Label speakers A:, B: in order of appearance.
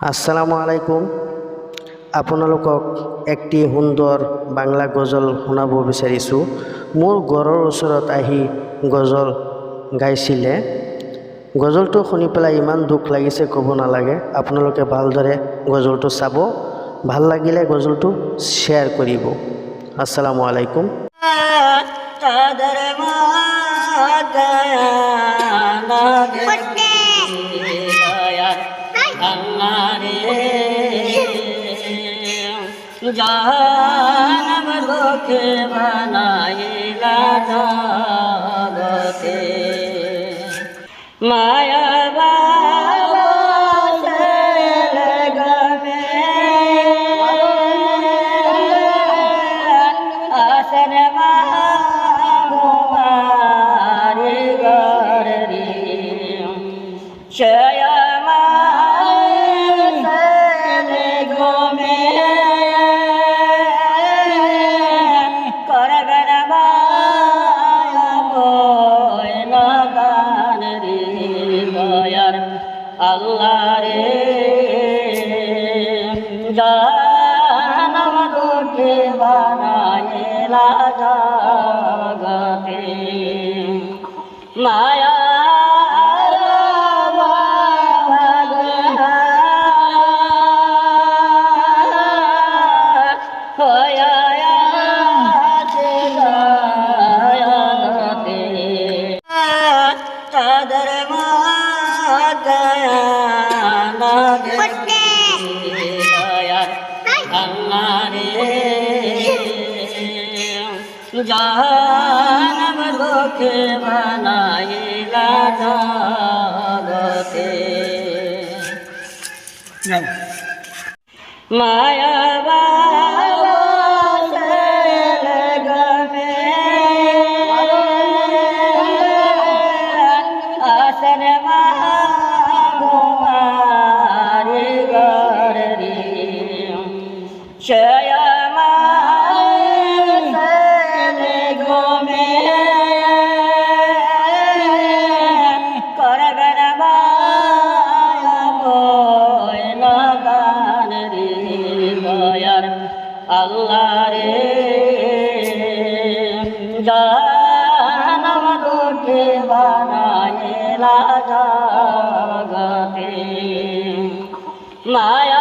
A: আসসালামু আলাইকুম। আপোনালোকক একটি সুন্দৰ বাংলা গজল শুনাব বিচাৰিছোঁ। মোৰ ঘৰৰ ওচৰত আহি গজল গাইছিলে। গজলটো শুনি পেলাই ইমান দুখ লাগিছে, ক'ব নালাগে। আপোনালোকে ভালদৰে গজলটো চাব, ভাল লাগিলে গজলটো শ্বেয়াৰ কৰিব। আসসালামু আলাইকুম।
B: জাহান লোকে বানাইলা জগতে মায়া আল্লাহ রে জান আমাকে বানাইলা জগতে মায়া জাহান লোকে বানাইলা জগতে মায়া আল্লাহ রে জান আমাকে বানাইলা জগতে মায়া